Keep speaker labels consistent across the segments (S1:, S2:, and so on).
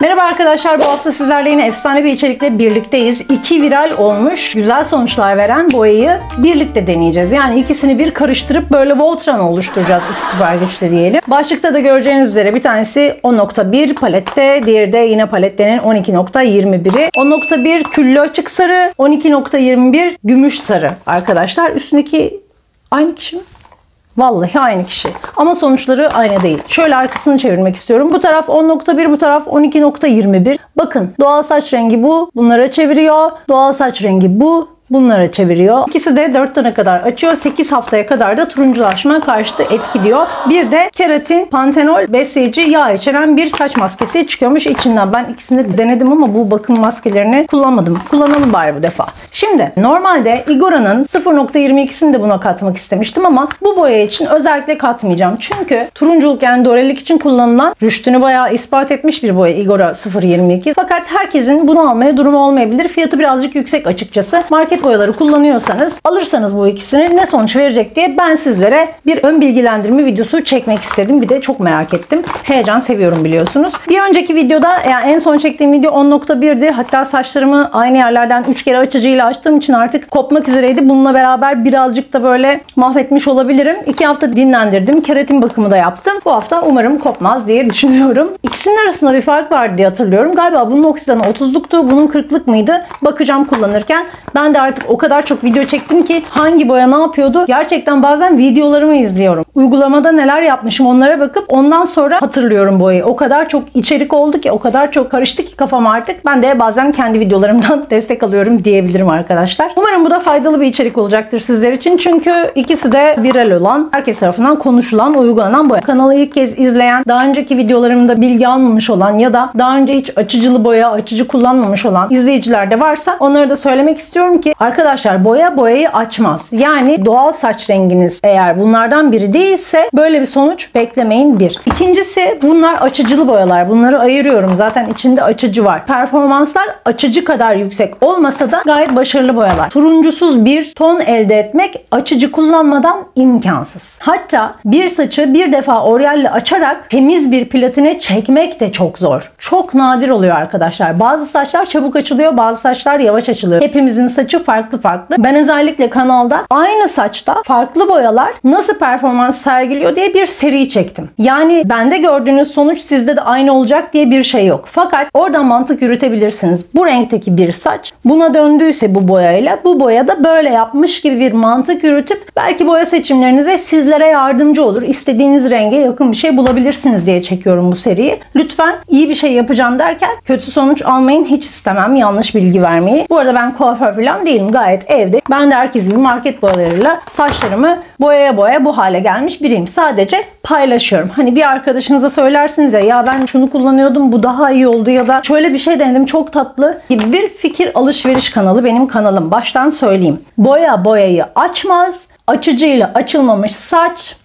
S1: Merhaba arkadaşlar, bu hafta sizlerle yine efsane bir içerikle birlikteyiz. 2 viral olmuş, güzel sonuçlar veren boyayı birlikte deneyeceğiz. Yani ikisini bir karıştırıp böyle Voltron oluşturacağız, iki süper güçle diyelim. Başlıkta da göreceğiniz üzere bir tanesi 10.1 palette, diğeri de yine palettenin 12.21'i. 10.1 küllü açık sarı, 12.21 gümüş sarı arkadaşlar. Üstündeki aynı kişi mi? Vallahi aynı kişi. Ama sonuçları aynı değil. Şöyle arkasını çevirmek istiyorum. Bu taraf 10.1, bu taraf 12.21. Bakın, doğal saç rengi bu. Bunlara çeviriyor. Doğal saç rengi bu. Bunlara çeviriyor. İkisi de 4 tane kadar açıyor. 8 haftaya kadar da turunculaşma karşıtı etkiliyor. Bir de keratin, pantenol, besleyici yağ içeren bir saç maskesi çıkıyormuş içinden. Ben ikisini de denedim ama bu bakım maskelerini kullanmadım. Kullanalım bari bu defa. Şimdi normalde Igora'nın 0.22'sini de buna katmak istemiştim ama bu boya için özellikle katmayacağım. Çünkü turunculuk, yani dorelik için kullanılan, rüştünü bayağı ispat etmiş bir boya Igora 0.22. Fakat herkesin bunu almaya durumu olmayabilir. Fiyatı birazcık yüksek açıkçası. Market boyaları kullanıyorsanız, alırsanız bu ikisini ne sonuç verecek diye ben sizlere bir ön bilgilendirme videosu çekmek istedim. Bir de çok merak ettim. Heyecan seviyorum biliyorsunuz. Bir önceki videoda, yani en son çektiğim video 10.1'di. Hatta saçlarımı aynı yerlerden 3 kere açıcıyla açtığım için artık kopmak üzereydi. Bununla beraber birazcık da böyle mahvetmiş olabilirim. 2 hafta dinlendirdim. Keratin bakımı da yaptım. Bu hafta umarım kopmaz diye düşünüyorum. İkisinin arasında bir fark var diye hatırlıyorum. Galiba bunun oksidanı 30'luktu. Bunun 40'lık mıydı? Bakacağım kullanırken. Ben de artık o kadar çok video çektim ki hangi boya ne yapıyordu? Gerçekten bazen videolarımı izliyorum. Uygulamada neler yapmışım onlara bakıp ondan sonra hatırlıyorum boyayı. O kadar çok içerik oldu ki, o kadar çok karıştı ki kafam artık. Ben de bazen kendi videolarımdan destek alıyorum diyebilirim arkadaşlar. Umarım bu da faydalı bir içerik olacaktır sizler için. Çünkü ikisi de viral olan, herkes tarafından konuşulan, uygulanan boya. Kanalı ilk kez izleyen, daha önceki videolarımda bilgi almamış olan ya da daha önce hiç açıcılı boya, açıcı kullanmamış olan izleyiciler de varsa onları da söylemek istiyorum ki arkadaşlar, boya boyayı açmaz. Yani doğal saç renginiz eğer bunlardan biri değilse böyle bir sonuç beklemeyin bir. İkincisi, bunlar açıcılı boyalar. Bunları ayırıyorum. Zaten içinde açıcı var. Performanslar açıcı kadar yüksek olmasa da gayet başarılı boyalar. Turuncusuz bir ton elde etmek açıcı kullanmadan imkansız. Hatta bir saçı bir defa oryalle açarak temiz bir platine çekmek de çok zor. Çok nadir oluyor arkadaşlar. Bazı saçlar çabuk açılıyor, bazı saçlar yavaş açılıyor. Hepimizin saçı farklı. Ben özellikle kanalda aynı saçta farklı boyalar nasıl performans sergiliyor diye bir seri çektim. Yani bende gördüğünüz sonuç sizde de aynı olacak diye bir şey yok. Fakat oradan mantık yürütebilirsiniz. Bu renkteki bir saç buna döndüyse bu boyayla, bu boya da böyle yapmış gibi bir mantık yürütüp belki boya seçimlerinize sizlere yardımcı olur. İstediğiniz renge yakın bir şey bulabilirsiniz diye çekiyorum bu seriyi. Lütfen iyi bir şey yapacağım derken kötü sonuç almayın. Hiç istemem yanlış bilgi vermeyi. Bu arada ben kuaför falan değilim. Gayet evde. Ben de herkes gibi market boyalarıyla saçlarımı boyaya boya bu hale gelmiş biriyim. Sadece paylaşıyorum. Hani bir arkadaşınıza söylersiniz ya ben şunu kullanıyordum, bu daha iyi oldu ya da şöyle bir şey denedim çok tatlı gibi bir fikir alışveriş kanalı benim kanalım. Baştan söyleyeyim. Boya boyayı açmaz. Açıcıyla açılmamış saç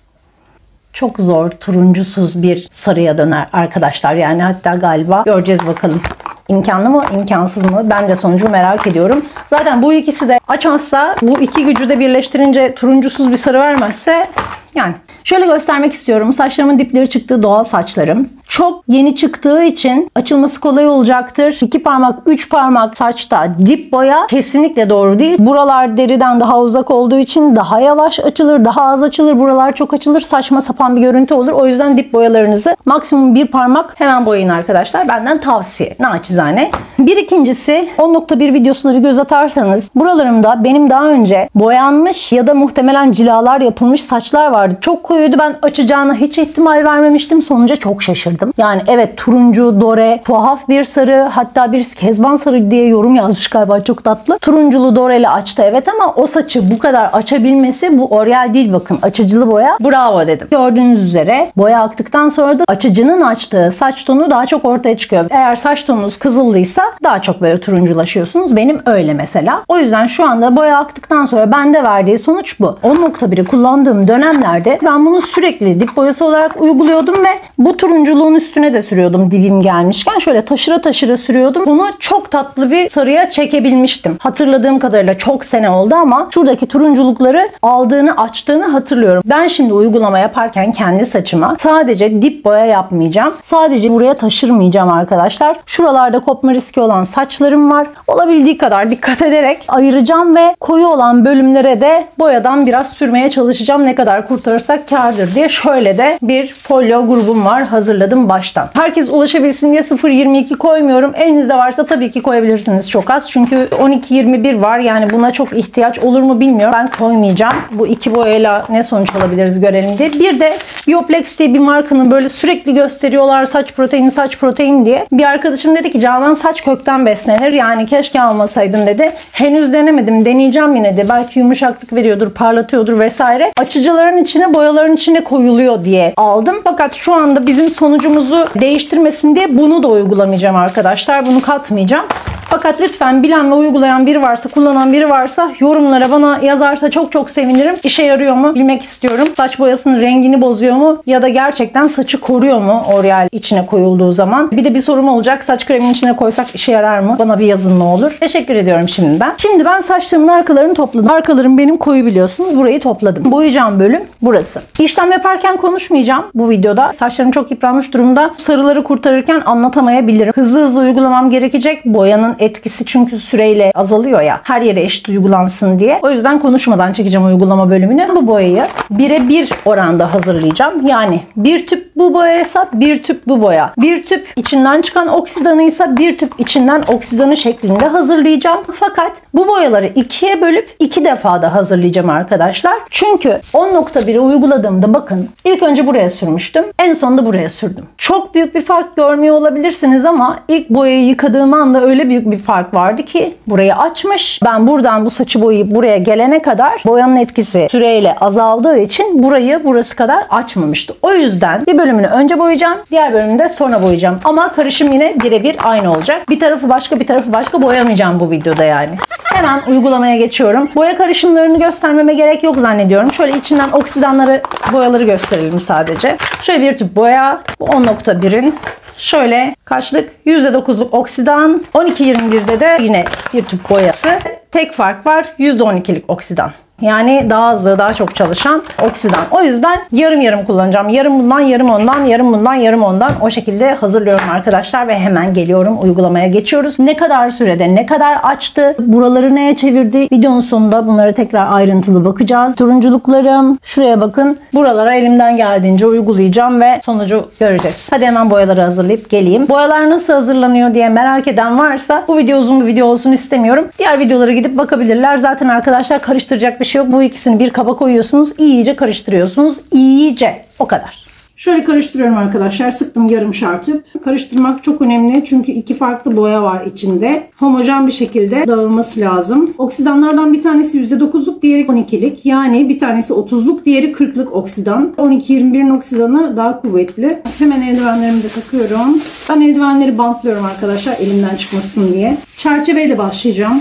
S1: çok zor turuncusuz bir sarıya döner arkadaşlar. Yani hatta galiba göreceğiz bakalım. İmkanlı mı, imkansız mı? Ben de sonucu merak ediyorum. Zaten bu ikisi de açmazsa, bu iki gücü de birleştirince turuncusuz bir sarı vermezse, yani şöyle göstermek istiyorum. Saçlarımın dipleri çıktığı doğal saçlarım. Çok yeni çıktığı için açılması kolay olacaktır. 2 parmak, 3 parmak saçta dip boya kesinlikle doğru değil. Buralar deriden daha uzak olduğu için daha yavaş açılır, daha az açılır. Buralar çok açılır. Saçma sapan bir görüntü olur. O yüzden dip boyalarınızı maksimum 1 parmak hemen boyayın arkadaşlar. Benden tavsiye. Naçizane. Bir ikincisi, 10.1 videosuna bir göz atarsanız buralarımda benim daha önce boyanmış ya da muhtemelen cilalar yapılmış saçlar vardı. Çok koyuydu. Ben açacağına hiç ihtimal vermemiştim. Sonuca çok şaşırdım. Yani evet, turuncu, dore, tuhaf bir sarı, hatta bir kezban sarı diye yorum yazmış galiba, çok tatlı. Turunculu doreli açtı evet ama o saçı bu kadar açabilmesi, bu oryal değil bakın, açıcılı boya. Bravo dedim. Gördüğünüz üzere boya aktıktan sonra da açıcının açtığı saç tonu daha çok ortaya çıkıyor. Eğer saç tonunuz kızıllıysa daha çok böyle turunculaşıyorsunuz. Benim öyle mesela. O yüzden şu anda boya aktıktan sonra bende verdiği sonuç bu. 10.1'i kullandığım dönemlerde ben bunu sürekli dip boyası olarak uyguluyordum ve bu turunculuğun Masanın üstüne de sürüyordum dibim gelmişken. Şöyle taşıra taşıra sürüyordum. Bunu çok tatlı bir sarıya çekebilmiştim. Hatırladığım kadarıyla çok sene oldu ama şuradaki turunculukları aldığını, açtığını hatırlıyorum. Ben şimdi uygulama yaparken kendi saçıma sadece dip boya yapmayacağım. Sadece buraya taşırmayacağım arkadaşlar. Şuralarda kopma riski olan saçlarım var. Olabildiği kadar dikkat ederek ayıracağım ve koyu olan bölümlere de boyadan biraz sürmeye çalışacağım. Ne kadar kurtarırsak kârdır diye. Şöyle de bir folyo grubum var. Hazırladım baştan. Herkes ulaşabilsin diye 0.22 koymuyorum. Elinizde varsa tabii ki koyabilirsiniz çok az. Çünkü 12.21 var. Yani buna çok ihtiyaç olur mu bilmiyorum. Ben koymayacağım. Bu iki boyayla ne sonuç alabiliriz görelim diye. Bir de Bioplex diye bir markanın böyle sürekli gösteriyorlar saç protein diye. Bir arkadaşım dedi ki Canan saç kökten beslenir. Yani keşke almasaydın dedi. Henüz denemedim. Deneyeceğim yine de. Belki yumuşaklık veriyordur, parlatıyordur vesaire. Açıcıların içine, boyaların içine koyuluyor diye aldım. Fakat şu anda bizim sonucumuzu değiştirmesin diye bunu da uygulamayacağım arkadaşlar. Bunu katmayacağım. Fakat lütfen bilen ve uygulayan biri varsa, kullanan biri varsa yorumlara bana yazarsa çok sevinirim. İşe yarıyor mu bilmek istiyorum. Saç boyasının rengini bozuyor mu? Ya da gerçekten saçı koruyor mu L'Oreal içine koyulduğu zaman? Bir de bir sorum olacak. Saç kremin içine koysak işe yarar mı? Bana bir yazın ne olur. Teşekkür ediyorum şimdiden. Şimdi ben saçlarımın arkalarını topladım. Arkalarım benim koyu biliyorsunuz. Burayı topladım. Boyayacağım bölüm burası. İşlem yaparken konuşmayacağım bu videoda. Saçlarım çok yıpranmış durumda. Sarıları kurtarırken anlatamayabilirim. Hızlı uygulamam gerekecek. Boyanın etkisi çünkü süreyle azalıyor ya. Her yere eşit uygulansın diye. O yüzden konuşmadan çekeceğim uygulama bölümünü. Bu boyayı 1'e 1 oranda hazırlayacağım. Yani bir tüp bu boyaysa bir tüp bu boya. Bir tüp içinden çıkan oksidanıysa bir tüp içinden oksidanı şeklinde hazırlayacağım. Fakat bu boyaları 2'ye bölüp 2 defa da hazırlayacağım arkadaşlar. Çünkü 10.1'i uyguladığımda bakın ilk önce buraya sürmüştüm. En sonunda buraya sürdüm. Çok büyük bir fark görmüyor olabilirsiniz ama ilk boyayı yıkadığım anda öyle büyük bir fark vardı ki burayı açmış. Ben buradan bu saçı boyayıp buraya gelene kadar boyanın etkisi süreyle azaldığı için burası kadar açmamıştı. O yüzden bir bölümünü önce boyayacağım. Diğer bölümünü de sonra boyayacağım. Ama karışım yine birebir aynı olacak. Bir tarafı başka bir tarafı başka boyamayacağım bu videoda yani. Hemen uygulamaya geçiyorum. Boya karışımlarını göstermeme gerek yok zannediyorum. Şöyle içinden oksidanları, boyaları gösterelim sadece. Şöyle bir tüp boya. Bu 10.1'in şöyle kaçlık? %9'luk oksidan. 12.21'de de yine bir tüp boyası. Tek fark var. %12'lik oksidan. Yani daha hızlı, daha çok çalışan oksidan. O yüzden yarım kullanacağım. Yarım bundan, yarım ondan, yarım bundan, yarım ondan. O şekilde hazırlıyorum arkadaşlar ve hemen geliyorum. Uygulamaya geçiyoruz. Ne kadar sürede, ne kadar açtı, buraları neye çevirdi? Videonun sonunda bunlara tekrar ayrıntılı bakacağız. Turunculuklarım, şuraya bakın. Buralara elimden geldiğince uygulayacağım ve sonucu göreceğiz. Hadi hemen boyaları hazırlayıp geleyim. Boyalar nasıl hazırlanıyor diye merak eden varsa bu video uzun bir video olsun istemiyorum. Diğer videolara gidip bakabilirler. Zaten arkadaşlar karıştıracak bir şey yok. Bu ikisini bir kaba koyuyorsunuz. İyice karıştırıyorsunuz. İyice. O kadar. Şöyle karıştırıyorum arkadaşlar. Sıktım yarım şartıp. Karıştırmak çok önemli. Çünkü iki farklı boya var içinde. Homojen bir şekilde dağılması lazım. Oksidanlardan bir tanesi %9'luk, diğeri 12'lik. Yani bir tanesi 30'luk, diğeri 40'lık oksidan. 12-21'in oksidanı daha kuvvetli. Hemen eldivenlerimi de takıyorum. Ben eldivenleri bantlıyorum arkadaşlar elimden çıkmasın diye. Çerçeveyle başlayacağım.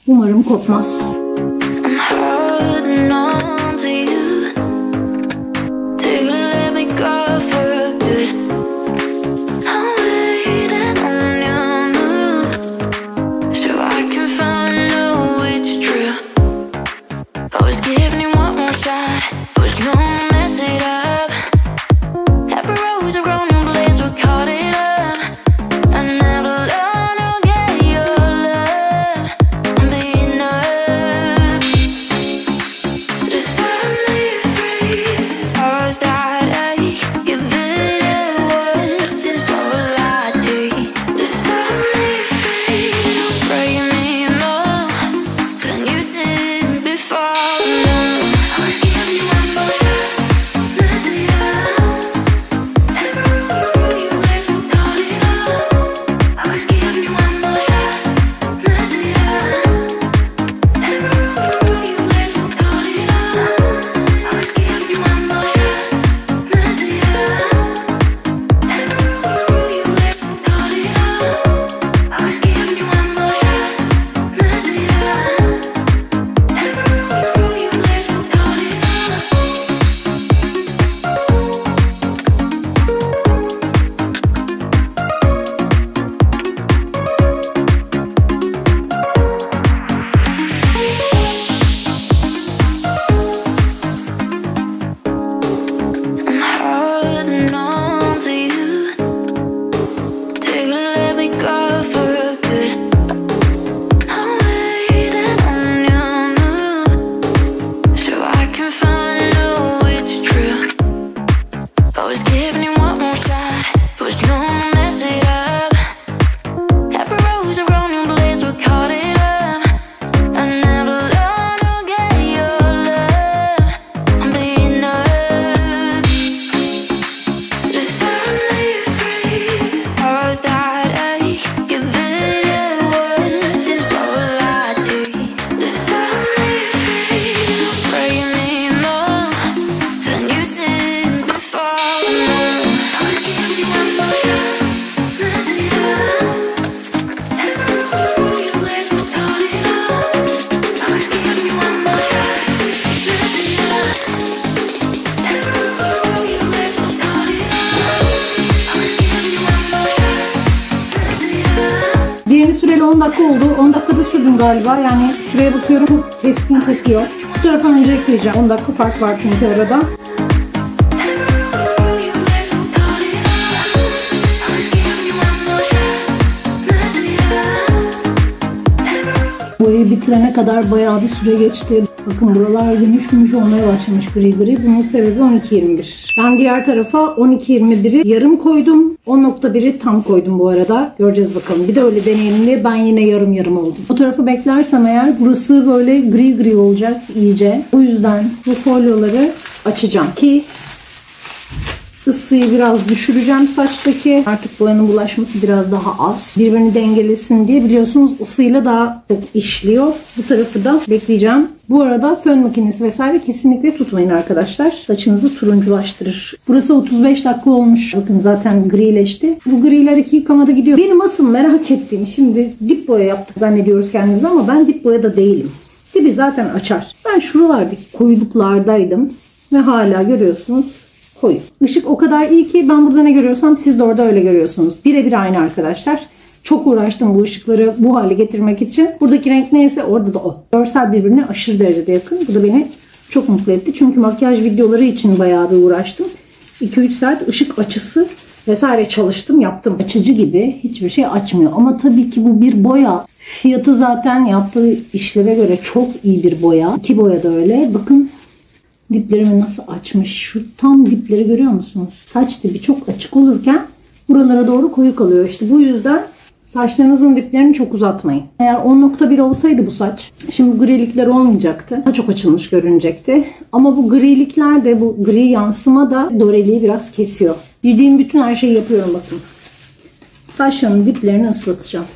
S1: Umarım kopmaz. oldu. 10 dakikada sürdüm galiba. Yani süreye bakıyorum, çok keskin kokuyor. Bu tarafa önce ekleyeceğim. 10 dakika fark var çünkü arada. Boyayı bitirene kadar bayağı bir süre geçti. Bakın buralar gümüş gümüş olmaya başlamış, gri gri. Bunun sebebi 12-21. Ben diğer tarafa 12-21'i yarım koydum. 10.1'i tam koydum bu arada. Göreceğiz bakalım. Bir de öyle deneyelim diye ben yine yarım yarım oldum. Bu tarafı beklersem eğer burası böyle gri gri olacak iyice. O yüzden bu folyoları açacağım ki ısıyı biraz düşüreceğim saçtaki. Artık boyanın bulaşması biraz daha az. Birbirini dengelesin diye, biliyorsunuz ısıyla daha çok işliyor. Bu tarafı da bekleyeceğim. Bu arada fön makinesi vesaire kesinlikle tutmayın arkadaşlar. Saçınızı turunculaştırır. Burası 35 dakika olmuş. Bakın zaten grileşti. Bu griler 2 yıkamada gidiyor. Benim asıl merak ettiğim, şimdi dip boya yaptık zannediyoruz kendimizi ama ben dip boya da değilim. Dibi zaten açar. Ben şuralardaki koyuluklardaydım ve hala görüyorsunuz koyu. Işık o kadar iyi ki ben burada ne görüyorsam siz de orada öyle görüyorsunuz. Birebir aynı arkadaşlar. Çok uğraştım bu ışıkları bu hale getirmek için. Buradaki renk neyse orada da o. Görsel birbirine aşırı derecede yakın. Bu da beni çok mutlu etti. Çünkü makyaj videoları için bayağı bir uğraştım. 2-3 saat ışık açısı vesaire çalıştım, yaptım. Açıcı gibi hiçbir şey açmıyor. Ama tabii ki bu bir boya. Fiyatı zaten yaptığı işleve göre çok iyi bir boya. 2 boya da öyle. Bakın diplerimi nasıl açmış. Şu tam dipleri görüyor musunuz? Saç dibi çok açık olurken buralara doğru koyu kalıyor. İşte bu yüzden saçlarınızın diplerini çok uzatmayın. Eğer 10.1 olsaydı bu saç, şimdi grilikler olmayacaktı. Daha çok açılmış görünecekti. Ama bu grilikler de, bu gri yansıma da doreliği biraz kesiyor. Bildiğim bütün her şeyi yapıyorum bakın. Saçlarımın diplerini ıslatacağım.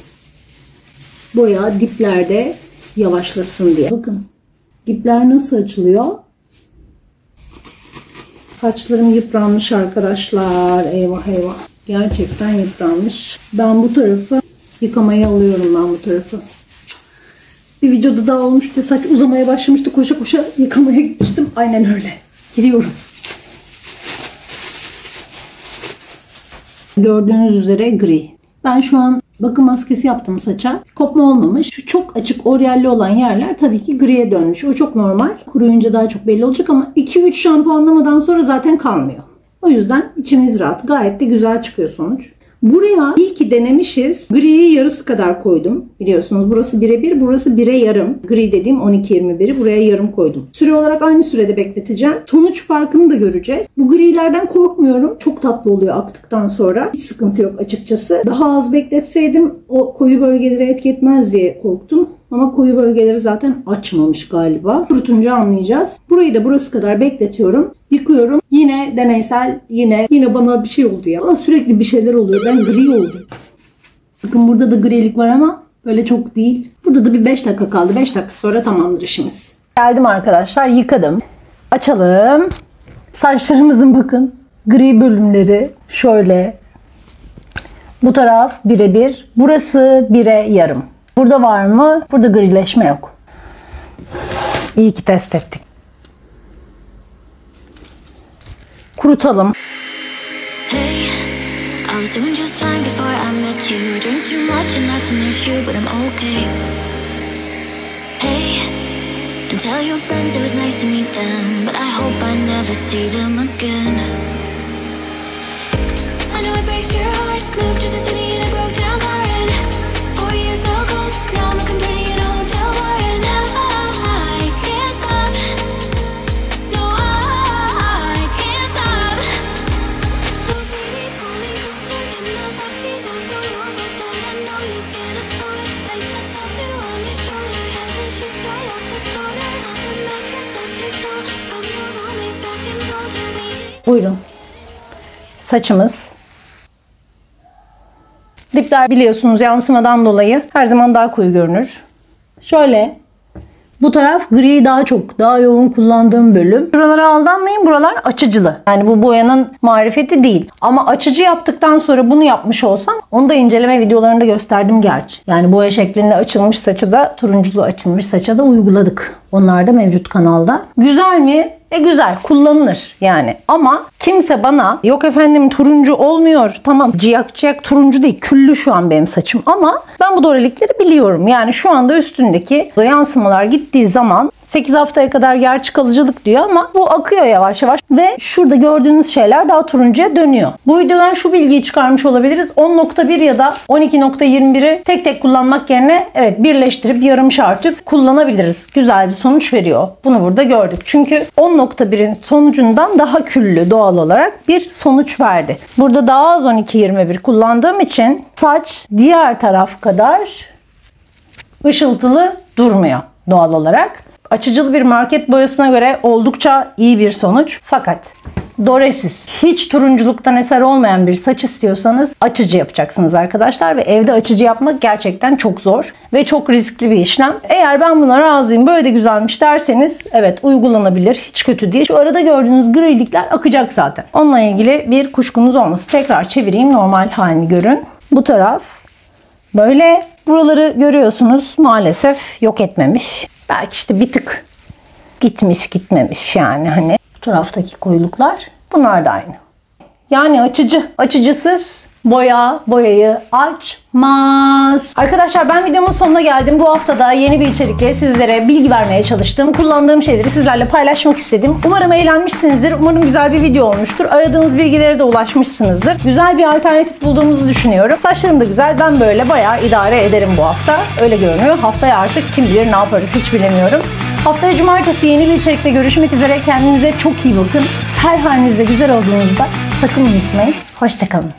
S1: Boya diplerde yavaşlasın diye. Bakın dipler nasıl açılıyor? Saçlarım yıpranmış arkadaşlar. Eyvah eyvah. Gerçekten yıpranmış. Ben bu tarafı yıkamaya alıyorum, ben bu tarafı. Bir videoda daha olmuştu. Saç uzamaya başlamıştı. Koşa koşa yıkamaya gitmiştim. Aynen öyle. Gidiyorum. Gördüğünüz üzere gri. Ben şu an bakım maskesi yaptım saça. Kopma olmamış. Şu çok açık oryalli olan yerler tabii ki griye dönmüş. O çok normal. Kuruyunca daha çok belli olacak ama 2-3 şampuanlamadan sonra zaten kalmıyor. O yüzden içimiz rahat. Gayet de güzel çıkıyor sonuç. Buraya iyi ki denemişiz. Griyi yarısı kadar koydum. Biliyorsunuz burası 1'e 1, burası 1'e yarım. Gri dediğim 12-21'i buraya yarım koydum. Süre olarak aynı sürede bekleteceğim. Sonuç farkını da göreceğiz. Bu grilerden korkmuyorum. Çok tatlı oluyor aktıktan sonra. Hiç sıkıntı yok açıkçası. Daha az bekletseydim o koyu bölgelere etki etmez diye korktum. Ama koyu bölgeleri zaten açmamış galiba. Kurutunca anlayacağız. Burayı da burası kadar bekletiyorum. Yıkıyorum. Yine deneysel, yine bana bir şey oldu ya. Bana sürekli bir şeyler oluyor. Ben gri oldum. Bakın burada da grilik var ama böyle çok değil. Burada da bir 5 dakika kaldı. 5 dakika sonra tamamdır işimiz. Geldim arkadaşlar. Yıkadım. Açalım. Saçlarımızın bakın gri bölümleri şöyle. Bu taraf 1'e 1. Burası 1'e yarım. Burada var mı? Burada grileşme yok. İyi ki test ettik. Kurutalım.
S2: Hey, I was doing just fine before I met you. Drink too much and that's an issue, but I'm okay. Hey, and tell your friends it was nice to meet them, but I hope I never see them again. I know it breaks your heart. Moved to the city and I broke down crying. 4 years so cold, now I'm looking pretty in a hotel bar, and I can't stop. No, I can't stop. So baby, pull me closer in the backseat of your Rover that I know you can't afford. Like that tattoo on your shoulder, has the sheets right off the border of the mattress that you stole from your roommate back in Boulder.
S1: Buyurun. Saçımız. Dipler biliyorsunuz yansımadan dolayı her zaman daha koyu görünür. Şöyle. Bu taraf gri daha yoğun kullandığım bölüm. Buralara aldanmayın. Buralar açıcılı. Yani bu boyanın marifeti değil. Ama açıcı yaptıktan sonra bunu yapmış olsam onu da inceleme videolarında gösterdim gerçi. Yani boya şeklinde açılmış saçı da turunculu açılmış saça da uyguladık. Onlar da mevcut kanalda. Güzel mi? Güzel, kullanılır yani. Ama kimse bana yok efendim turuncu olmuyor. Tamam, ciyak ciyak turuncu değil. Küllü şu an benim saçım ama ben bu dorelikleri biliyorum. Yani şu anda üstündeki yansımalar gittiği zaman 8 haftaya kadar gerçi kalıcılık diyor ama bu akıyor yavaş yavaş ve şurada gördüğünüz şeyler daha turuncuya dönüyor. Bu videodan şu bilgiyi çıkarmış olabiliriz. 10.1 ya da 12.21'i tek tek kullanmak yerine evet birleştirip yarım şartüp kullanabiliriz. Güzel bir sonuç veriyor. Bunu burada gördük. Çünkü 10.1'in sonucundan daha küllü doğal olarak bir sonuç verdi. Burada daha az 12.21 kullandığım için saç diğer taraf kadar ışıltılı durmuyor doğal olarak. Açıcılı bir market boyasına göre oldukça iyi bir sonuç. Fakat doresiz, hiç turunculuktan eser olmayan bir saç istiyorsanız açıcı yapacaksınız arkadaşlar. Ve evde açıcı yapmak gerçekten çok zor ve çok riskli bir işlem. Eğer ben buna razıyım, böyle de güzelmiş derseniz evet uygulanabilir. Hiç kötü değil. Şu arada gördüğünüz grilikler akacak zaten. Onunla ilgili bir kuşkunuz olmasın. Tekrar çevireyim, normal halini görün. Bu taraf böyle, buraları görüyorsunuz maalesef yok etmemiş. Belki işte bir tık gitmiş gitmemiş yani hani. Bu taraftaki koyuluklar bunlar da aynı. Yani açıcısız boyayı açmaz. Arkadaşlar ben videomun sonuna geldim. Bu hafta da yeni bir içerikle sizlere bilgi vermeye çalıştım. Kullandığım şeyleri sizlerle paylaşmak istedim. Umarım eğlenmişsinizdir. Umarım güzel bir video olmuştur. Aradığınız bilgilere de ulaşmışsınızdır. Güzel bir alternatif bulduğumuzu düşünüyorum. Saçlarım da güzel. Ben böyle bayağı idare ederim bu hafta. Öyle görünüyor. Haftaya artık kim bilir ne yaparız hiç bilemiyorum. Haftaya cumartesi yeni bir içerikle görüşmek üzere. Kendinize çok iyi bakın. Her halinizde güzel olduğunuzda sakın unutmayın. Hoşça kalın.